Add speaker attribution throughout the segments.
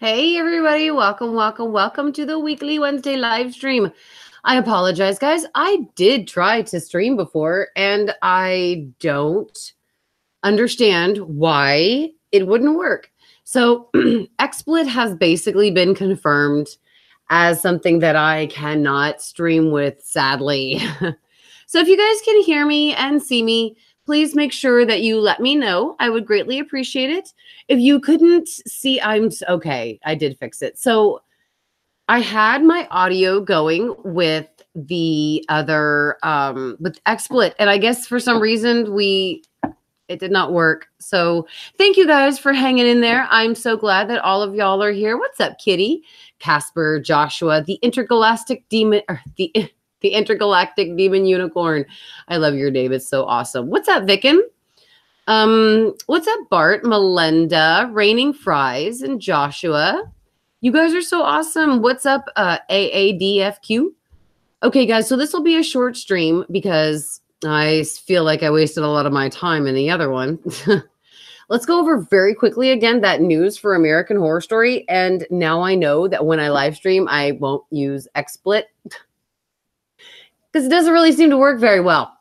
Speaker 1: Hey everybody, welcome to the weekly Wednesday live stream. I apologize, guys. I did try to stream before and I don't understand why it wouldn't work. So XSplit has basically been confirmed as something that I cannot stream with, sadly. So if you guys can hear me and see me, please make sure that you let me know. I would greatly appreciate it. If you couldn't see, I'm okay. I did fix it. So I had my audio going with the other with XSplit, and I guess for some reason it did not work. So thank you guys for hanging in there. I'm so glad that all of y'all are here. What's up, Kitty, Casper, Joshua, the intergalactic demon, or the intergalactic demon unicorn? I love your name. It's so awesome. What's up, Vicken? What's up, Bart, Melinda, Raining Fries, and Joshua? You guys are so awesome. What's up, AADFQ? Okay, guys, so this will be a short stream because I feel like I wasted a lot of my time in the other one. Let's go over very quickly again that news for American Horror Story. And now I know that when I live stream, I won't use XSplit because it doesn't really seem to work very well.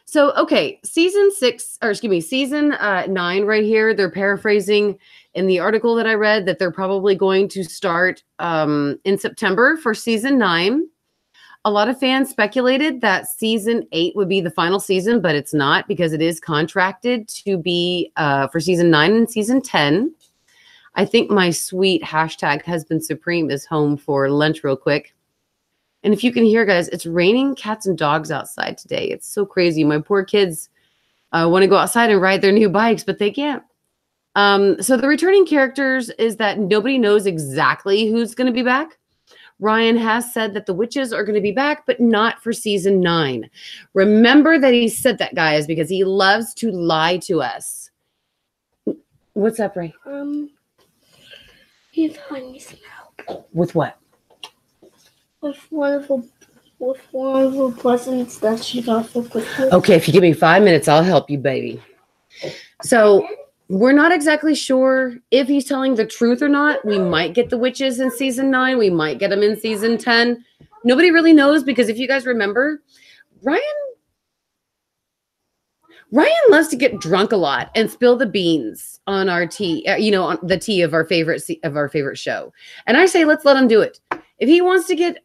Speaker 1: So, okay, season 9 right here, they're paraphrasing in the article that I read that they're probably going to start in September for season 9. A lot of fans speculated that season 8 would be the final season, but it's not because it is contracted to be for season 9 and season 10. I think my sweet hashtag husband supreme is home for lunch real quick. And if you can hear, guys, it's raining cats and dogs outside today. It's so crazy. My poor kids want to go outside and ride their new bikes, but they can't. So the returning characters is that nobody knows exactly who's going to be back. Ryan has said that the witches are going to be back, but not for season 9. Remember that he said that, guys, because he loves to lie to us. What's up, Ray?
Speaker 2: He's telling me some help.
Speaker 1: With what?
Speaker 2: With one of the presents that she got for Christmas.
Speaker 1: Okay, if you give me 5 minutes, I'll help you, baby. So we're not exactly sure if he's telling the truth or not. We might get the witches in season 9. We might get them in season 10. Nobody really knows because if you guys remember, Ryan loves to get drunk a lot and spill the beans on our tea, on the tea of our favorite show. And I say, let's let him do it. If he wants to get,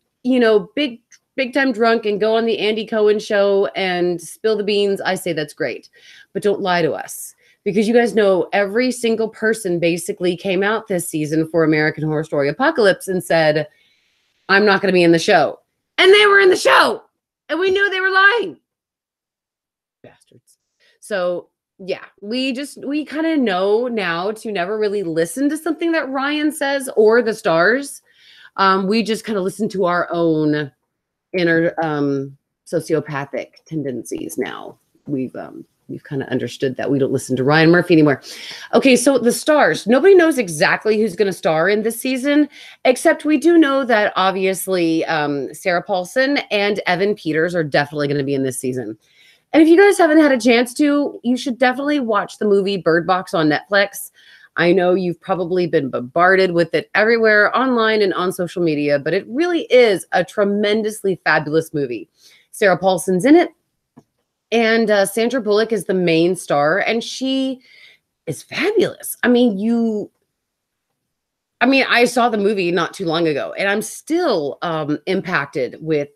Speaker 1: big time drunk and go on the Andy Cohen show and spill the beans, I say that's great. But don't lie to us. Because you guys know every single person basically came out this season for American Horror Story Apocalypse and said, I'm not going to be in the show. And they were in the show. And we knew they were lying. Bastards. So, yeah, we kind of know now to never really listen to something that Ryan says or the stars. We just kind of listen to our own inner sociopathic tendencies now. We've kind of understood that we don't listen to Ryan Murphy anymore. Okay, so the stars. Nobody knows exactly who's going to star in this season, except we do know that obviously Sarah Paulson and Evan Peters are definitely going to be in this season. And if you guys haven't had a chance to, you should definitely watch the movie Bird Box on Netflix. I know you've probably been bombarded with it everywhere online and on social media, but it really is a tremendously fabulous movie. Sarah Paulson's in it. And Sandra Bullock is the main star, and she is fabulous. I saw the movie not too long ago, and I'm still impacted with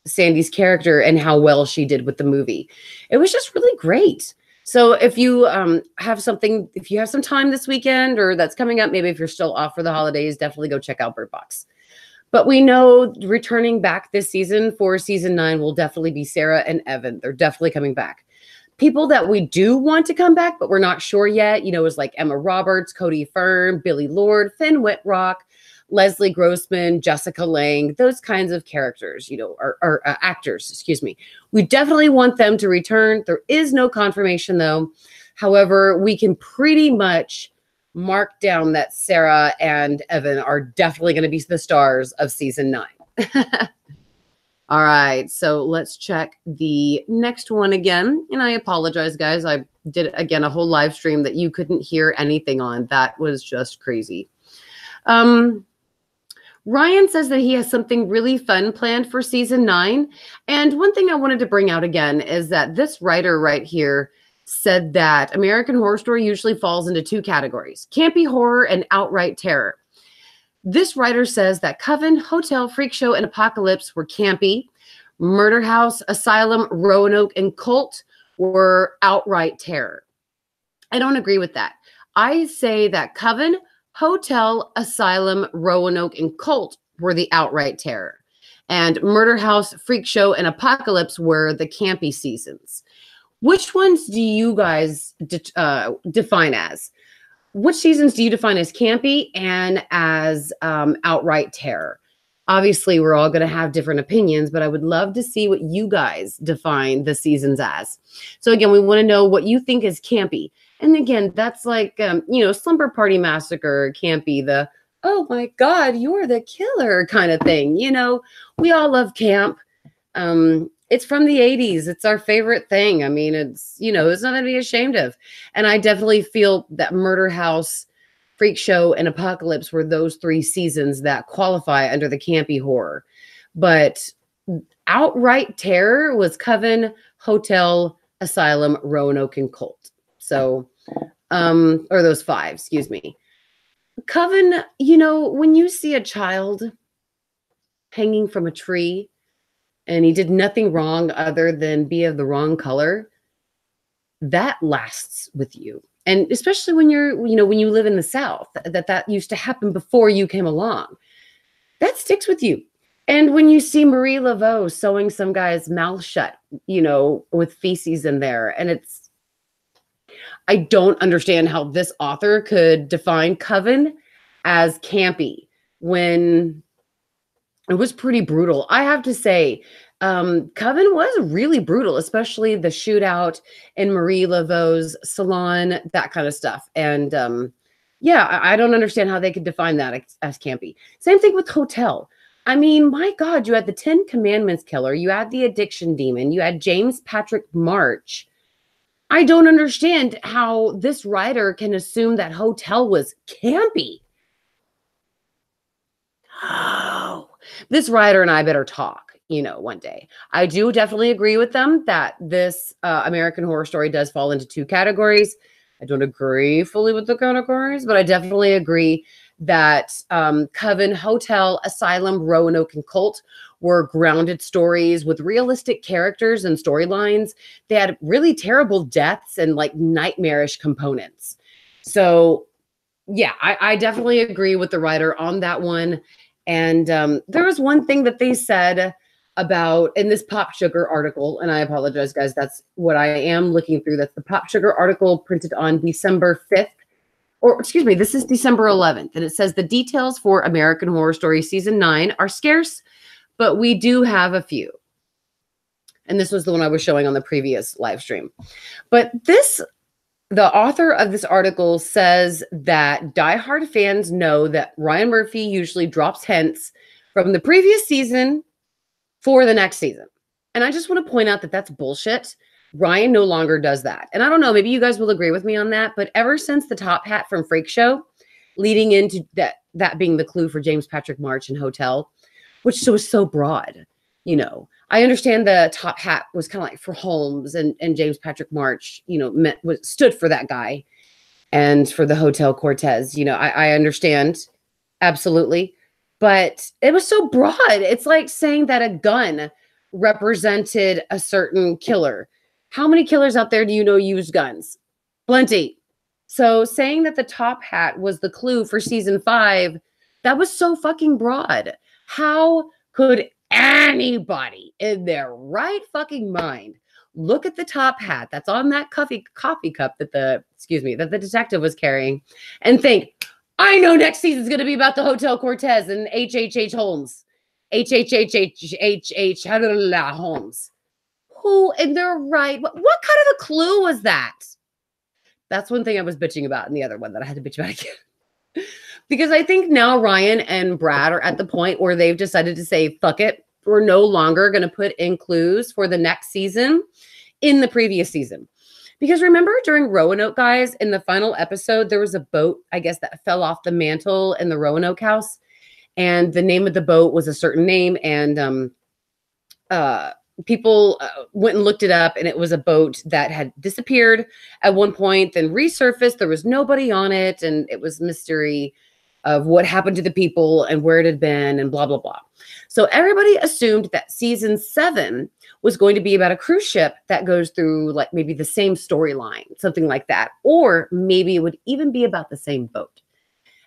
Speaker 1: Sandy's character and how well she did with the movie. It was just really great. So if you have some time this weekend or that's coming up, maybe if you're still off for the holidays, definitely go check out Bird Box. But we know returning back this season for season 9 will definitely be Sarah and Evan. They're definitely coming back. People that we do want to come back, but we're not sure yet, is like Emma Roberts, Cody Fern, Billy Lord, Finn Whitrock, Leslie Grossman, Jessica Lange, those kinds of characters, or actors, excuse me. We definitely want them to return. There is no confirmation, though. However, we can pretty much mark down that Sarah and Evan are definitely going to be the stars of season 9. All right, so let's check the next one again. And I apologize, guys. I did, again, a whole live stream that you couldn't hear anything on. That was just crazy. Ryan says that he has something really fun planned for season 9. And one thing I wanted to bring out again is that this writer right here said that American Horror Story usually falls into 2 categories: campy horror and outright terror. This writer says that Coven, Hotel, Freak Show, and Apocalypse were campy. Murder House, Asylum, Roanoke, and Cult were outright terror. I don't agree with that. I say that Coven, Hotel, Asylum, Roanoke, and Cult were the outright terror. And Murder House, Freak Show, and Apocalypse were the campy seasons. Which ones do you guys define as? Which seasons do you define as campy and as outright terror? Obviously, we're all going to have different opinions, but I would love to see what you guys define the seasons as. So again, we want to know what you think is campy. And again, that's like, Slumber Party Massacre, campy, the, oh my God, you're the killer kind of thing. We all love camp. It's from the 80s. It's our favorite thing. I mean, it's nothing to be ashamed of. And I definitely feel that Murder House, Freak Show, and Apocalypse were those 3 seasons that qualify under the campy horror. But outright terror was Coven, Hotel, Asylum, Roanoke, and Cult. So, or those 5, excuse me. Coven, when you see a child hanging from a tree and he did nothing wrong other than be of the wrong color, that lasts with you. And especially when when you live in the South, that used to happen before you came along, that sticks with you. And when you see Marie Laveau sewing some guy's mouth shut, with feces in there, and I don't understand how this author could define Coven as campy when it was pretty brutal. I have to say, Coven was really brutal, especially the shootout in Marie Laveau's salon, that kind of stuff. And I don't understand how they could define that as campy. Same thing with Hotel. I mean, my God, you had the 10 Commandments killer, you had the addiction demon, you had James Patrick March. I don't understand how this writer can assume that Hotel was campy. Oh, this writer and I better talk, one day. I do definitely agree with them that this American Horror Story does fall into 2 categories. I don't agree fully with the categories, but I definitely agree that Coven, Hotel, Asylum, Roanoke, and Cult were grounded stories with realistic characters and storylines. They had really terrible deaths and like nightmarish components. So yeah, I definitely agree with the writer on that one. And there was one thing that they said about in this Pop Sugar article, and I apologize, guys, that's what I am looking through. That's the Pop Sugar article printed on December 5th. Or excuse me, this is December 11th. And it says the details for American Horror Story Season 9 are scarce, but we do have a few. And this was the one I was showing on the previous live stream. But the author of this article says that diehard fans know that Ryan Murphy usually drops hints from the previous season for the next season. And I just want to point out that that's bullshit. Ryan no longer does that. And I don't know, maybe you guys will agree with me on that, but ever since the top hat from Freak Show, leading into that being the clue for James Patrick March and Hotel, which was so broad, I understand the top hat was kind of like for Holmes and James Patrick March, stood for that guy, and for the Hotel Cortez, I understand absolutely, but it was so broad. It's like saying that a gun represented a certain killer. How many killers out there do you know use guns? Plenty. So saying that the top hat was the clue for season 5, that was so fucking broad. How could anybody in their right fucking mind look at the top hat that's on that coffee cup that the detective was carrying and think, I know next season's going to be about the Hotel Cortez and H.H.H. Holmes. H.H.H. Holmes. Who in their right? What kind of a clue was that? That's one thing I was bitching about, and the other one that I had to bitch about again. Because I think now Ryan and Brad are at the point where they've decided to say, fuck it. We're no longer going to put in clues for the next season in the previous season. Because remember during Roanoke, guys, in the final episode, there was a boat, I guess, that fell off the mantle in the Roanoke house. And the name of the boat was a certain name. And people went and looked it up, and it was a boat that had disappeared at one point, then resurfaced. There was nobody on it, and it was mystery of what happened to the people and where it had been and blah, blah, blah. So everybody assumed that season 7 was going to be about a cruise ship that goes through like maybe the same storyline, something like that. Or maybe it would even be about the same boat.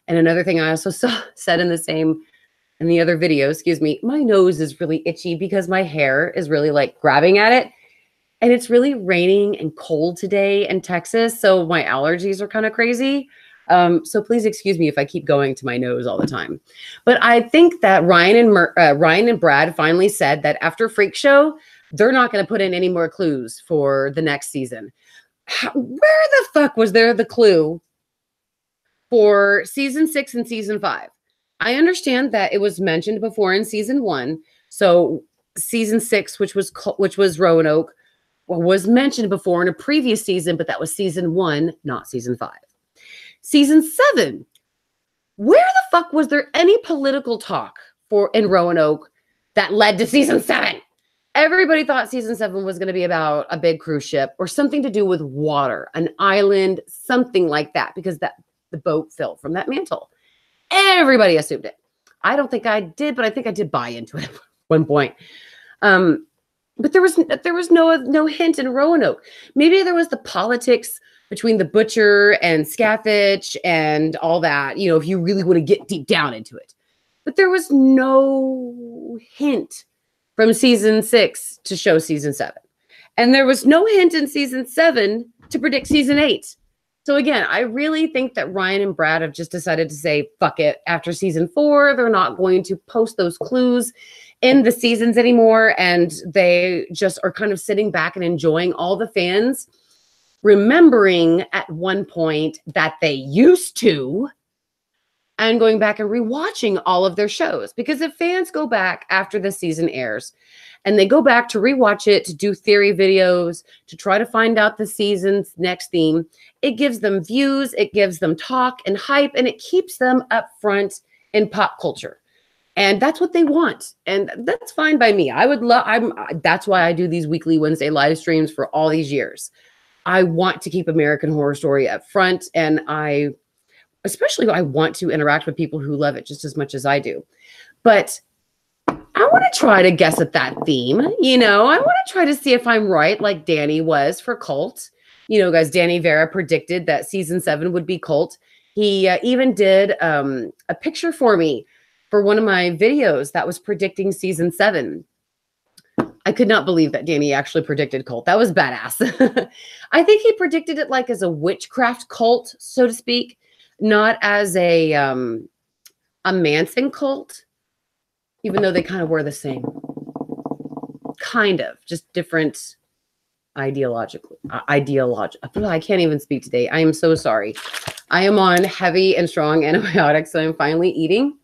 Speaker 1: And another thing I also said in the other video, excuse me, my nose is really itchy because my hair is really like grabbing at it. And it's really raining and cold today in Texas. So my allergies are kind of crazy. So please excuse me if I keep going to my nose all the time. But I think that Ryan and Brad finally said that after Freak Show, they're not going to put in any more clues for the next season. Where the fuck was there the clue for season 6 and season 5? I understand that it was mentioned before in season 1. So season 6, which was Roanoke, was mentioned before in a previous season, but that was season 1, not season 5. Season 7, where the fuck was there any political talk in Roanoke that led to season 7? Everybody thought season 7 was going to be about a big cruise ship or something to do with water, an island, something like that, because the boat fell from that mantle. Everybody assumed it. I don't think I did, but I think I did buy into it at one point. But there was no hint in Roanoke. Maybe there was the politics between the butcher and Scathach and all that, if you really want to get deep down into it. But there was no hint from season 6 to show season 7. And there was no hint in season 7 to predict season 8. So again, I really think that Ryan and Brad have just decided to say, fuck it. After season 4, they're not going to post those clues in the seasons anymore. And they just are kind of sitting back and enjoying all the fans remembering at one point that they used to, and going back and rewatching all of their shows. Because if fans go back after the season airs and they go back to rewatch it, to do theory videos, to try to find out the season's next theme, it gives them views, it gives them talk and hype, and it keeps them up front in pop culture. And that's what they want. And that's fine by me. That's why I do these weekly Wednesday live streams for all these years. I want to keep American Horror Story up front, and I want to interact with people who love it just as much as I do. But I want to try to guess at that theme. I want to try to see if I'm right, like Danny was for Cult. Guys, Danny Vera predicted that season 7 would be Cult. He even did a picture for me for one of my videos that was predicting season 7. I could not believe that Danny actually predicted Cult. That was badass. I think he predicted it like as a witchcraft cult, so to speak, not as a Manson cult, even though they kind of were the same. Kind of, just different ideologically. I can't even speak today. I am so sorry. I am on heavy and strong antibiotics, so I'm finally eating.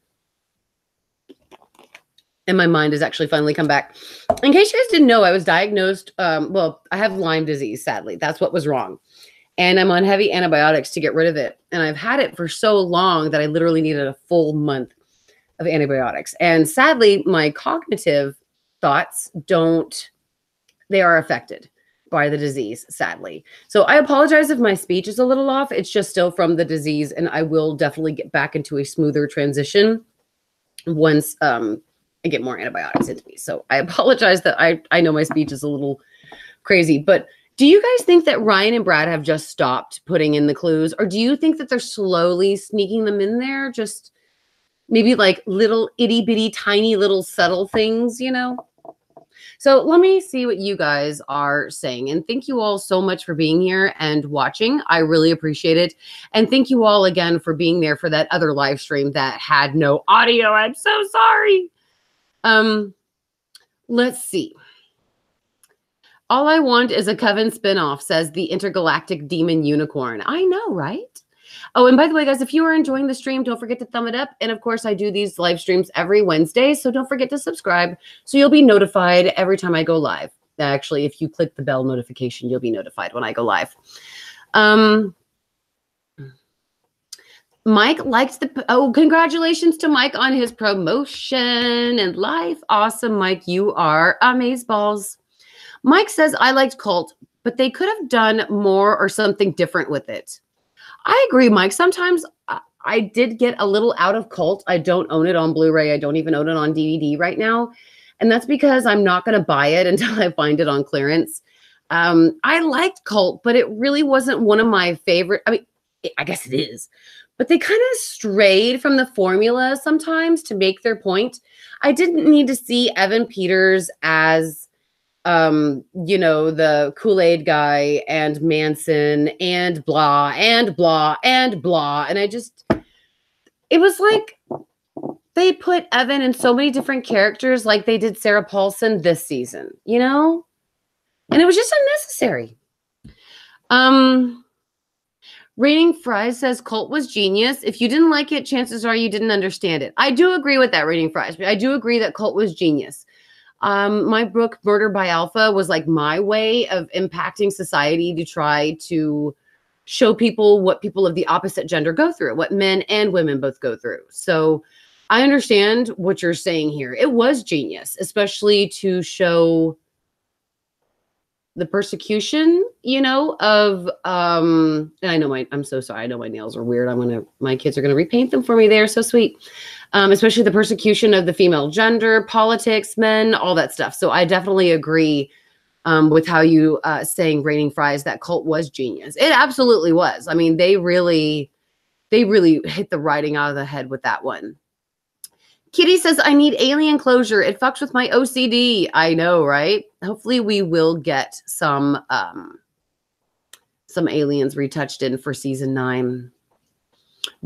Speaker 1: And my mind has actually finally come back. In case you guys didn't know, I was diagnosed, I have Lyme disease, sadly. That's what was wrong. And I'm on heavy antibiotics to get rid of it. And I've had it for so long that I literally needed a full month of antibiotics. And sadly, my cognitive thoughts they are affected by the disease, sadly. So I apologize if my speech is a little off. It's just still from the disease. And I will definitely get back into a smoother transition once I get more antibiotics into me. So I apologize that I know my speech is a little crazy, but do you guys think that Ryan and Brad have just stopped putting in the clues, or do you think that they're slowly sneaking them in there? Just maybe like little itty bitty tiny little subtle things, So let me see what you guys are saying. And thank you all so much for being here and watching. I really appreciate it. And thank you all again for being there for that other live stream that had no audio. I'm so sorry. Let's see. All I want is a Coven spinoff, says the intergalactic demon unicorn. I know, right? Oh, and by the way, guys, if you are enjoying the stream, don't forget to thumb it up. And of course, I do these live streams every Wednesday, so don't forget to subscribe so you'll be notified every time I go live. Actually, if you click the bell notification, you'll be notified when I go live. Mike likes congratulations to Mike on his promotion and life. Awesome, Mike. You are amazeballs. Mike says, I liked Cult, but they could have done more or something different with it. I agree, Mike. Sometimes I did get a little out of Cult. I don't own it on Blu-ray. I don't even own it on DVD right now. And that's because I'm not going to buy it until I find it on clearance. I liked Cult, but it really wasn't one of my favorite. I mean, I guess it is. But they kind of strayed from the formula sometimes to make their point. I didn't need to see Evan Peters as the Kool-Aid guy and Manson and blah and blah and blah. And it was like they put Evan in so many different characters like they did Sarah Paulson this season, And it was just unnecessary. Raining Fries says Cult was genius. If you didn't like it, chances are you didn't understand it. I do agree with that, Raining Fries. But I do agree that Cult was genius. My book, Murder by Alpha, was like my way of impacting society to try to show people what people of the opposite gender go through, what men and women both go through. So I understand what you're saying here. It was genius, especially to show the persecution, of, and I know I'm so sorry. I know my nails are weird. My kids are going to repaint them for me. They are so sweet. Especially the persecution of the female gender, politics, men, all that stuff. So I definitely agree with how you saying Raining Fries, that Cult was genius. It absolutely was. I mean, they really hit the writing out of the head with that one. Kitty says, I need alien closure. It fucks with my OCD. I know, right? Hopefully we will get some aliens retouched in for season 9.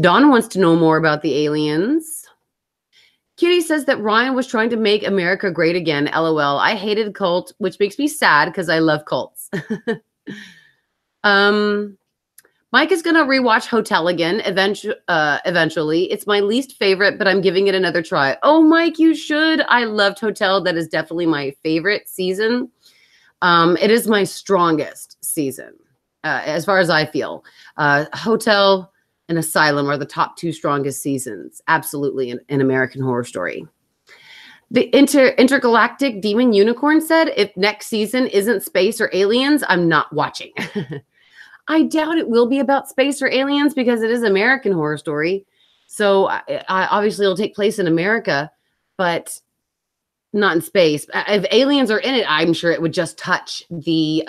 Speaker 1: Dawn wants to know more about the aliens. Kitty says that Ryan was trying to make America great again. LOL. I hated Cult, which makes me sad because I love cults. Mike is going to rewatch Hotel again eventually. It's my least favorite, but I'm giving it another try. Oh, Mike, you should. I loved Hotel. That is definitely my favorite season. It is my strongest season, as far as I feel. Hotel and Asylum are the top 2 strongest seasons, absolutely, in American Horror Story. The Intergalactic Demon Unicorn said, if next season isn't space or aliens, I'm not watching. I doubt it will be about space or aliens because it is American Horror Story. So obviously it'll take place in America, but not in space. If aliens are in it, I'm sure it would just touch the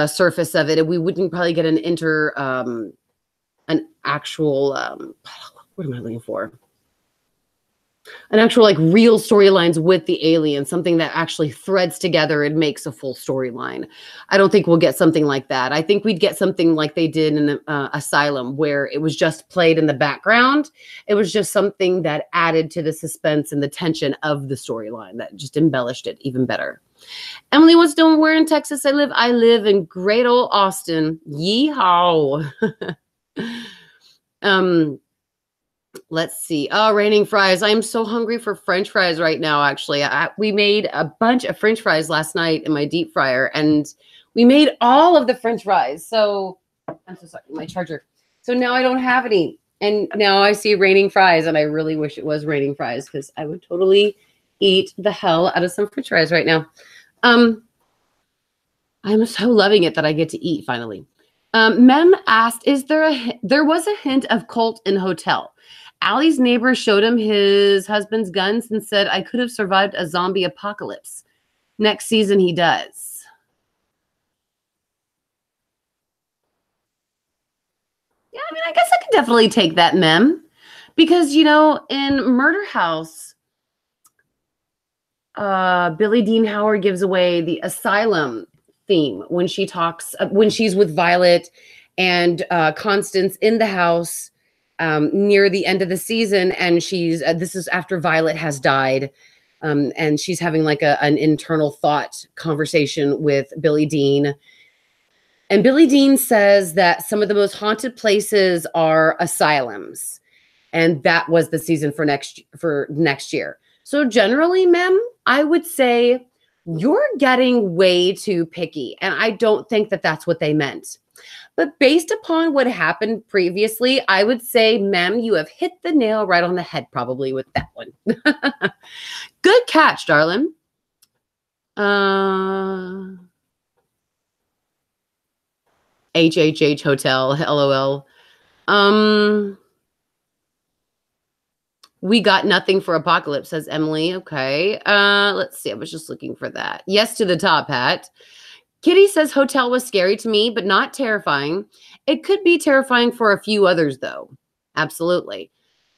Speaker 1: surface of it. And we wouldn't probably get an actual, what am I looking for? An actual like real storylines with the alien, something that actually threads together and makes a full storyline. I don't think we'll get something like that. I think we'd get something like they did in Asylum, where it was just played in the background. It was just something that added to the suspense and the tension of the storyline that just embellished it even better. Emily wants to know where in Texas I live. I live in great old Austin. Yeehaw. Let's see. Oh, Raining Fries. I'm so hungry for French fries right now, actually. We made a bunch of French fries last night in my deep fryer, and we made all of the French fries. So I'm so sorry, my charger. So now I don't have any. And now I see Raining Fries, and I really wish it was Raining Fries because I would totally eat the hell out of some French fries right now. I'm so loving it that I get to eat finally. Mem asked, there was a hint of Cult in Hotel. Allie's neighbor showed him his husband's guns and said, I could have survived a zombie apocalypse. Next season, he does. Yeah, I mean, I guess I could definitely take that, Mem. Because, in Murder House, Billie Dean Howard gives away the asylum theme when she's with Violet and Constance in the house near the end of the season, and this is after Violet has died, and she's having like an internal thought conversation with Billie Dean, and Billie Dean says that some of the most haunted places are asylums, and that was the season for next year. So generally, Mem, I would say You're getting way too picky, and I don't think that that's what they meant. But based upon what happened previously, I would say, ma'am, you have hit the nail right on the head probably with that one. Good catch, darling. HHH Hotel, LOL. We got nothing for Apocalypse, says Emily. Okay. Let's see. I was just looking for that. Yes to the top hat. Kitty says Hotel was scary to me, but not terrifying. It could be terrifying for a few others, though. Absolutely.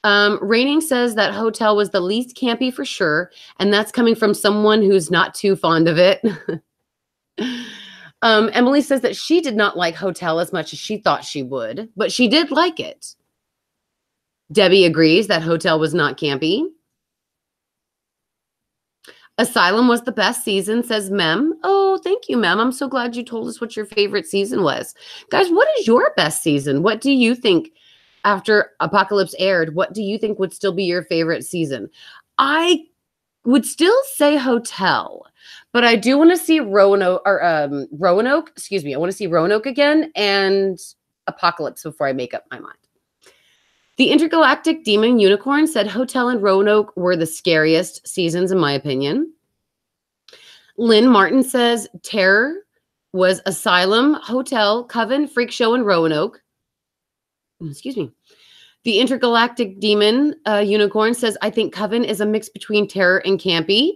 Speaker 1: Raining says that Hotel was the least campy for sure, and that's coming from someone who's not too fond of it. Emily says that she did not like Hotel as much as she thought she would, but she did like it. Debbie agrees that Hotel was not campy. Asylum was the best season, says Mem. Oh, thank you, Mem. I'm so glad you told us what your favorite season was. Guys, what is your best season? What do you think after Apocalypse aired? What do you think would still be your favorite season? I would still say Hotel, but I do want to see Roanoke, excuse me. I want to see Roanoke again and Apocalypse before I make up my mind. The Intergalactic Demon Unicorn said Hotel and Roanoke were the scariest seasons, in my opinion. Lynn Martin says Terror was Asylum, Hotel, Coven, Freak Show, and Roanoke. Excuse me. The Intergalactic Demon Unicorn says, I think Coven is a mix between Terror and Campy.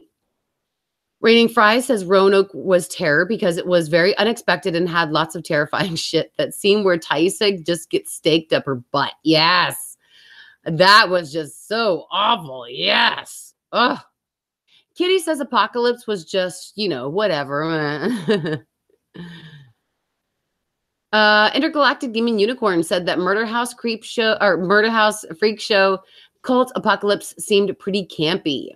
Speaker 1: Raining Fries says Roanoke was Terror because it was very unexpected and had lots of terrifying shit. That scene where Taisa just gets staked up her butt. Yes. That was just so awful. Yes. Ugh. Kitty says Apocalypse was just, whatever. Intergalactic Demon Unicorn said that Murder House Freak Show Cult Apocalypse seemed pretty campy.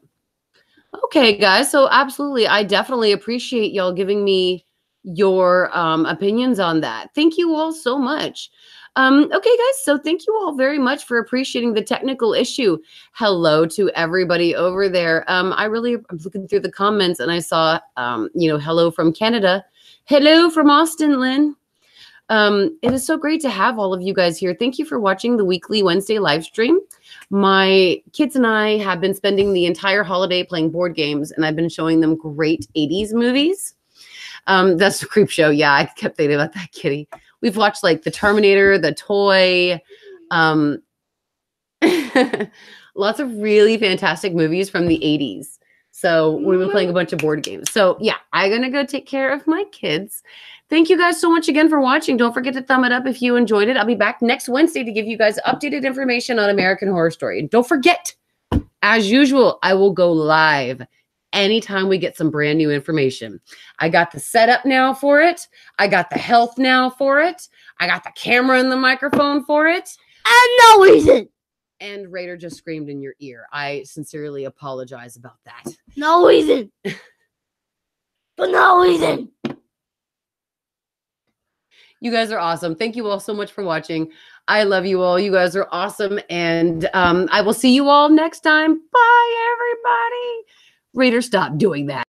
Speaker 1: Okay, guys. So absolutely. I definitely appreciate y'all giving me your opinions on that. Thank you all so much. Okay, guys, so thank you all very much for appreciating the technical issue. Hello to everybody over there. I'm looking through the comments and I saw, hello from Canada. Hello from Austin, Lynn. It is so great to have all of you guys here. Thank you for watching the weekly Wednesday live stream. My kids and I have been spending the entire holiday playing board games, and I've been showing them great 80s movies. That's the Creep Show. Yeah, I kept thinking about that, Kitty. We've watched like The Terminator, The Toy, lots of really fantastic movies from the 80s. So we've been playing a bunch of board games. So yeah, I'm going to go take care of my kids. Thank you guys so much again for watching. Don't forget to thumb it up if you enjoyed it. I'll be back next Wednesday to give you guys updated information on American Horror Story. And don't forget, as usual, I will go live anytime we get some brand new information. I got the setup now for it. I got the health now for it. I got the camera and the microphone for it.
Speaker 2: And no reason.
Speaker 1: And Raider just screamed in your ear. I sincerely apologize about that.
Speaker 2: No reason. For no reason.
Speaker 1: You guys are awesome. Thank you all so much for watching. I love you all. You guys are awesome. And I will see you all next time. Bye, everybody. Raider, stop doing that.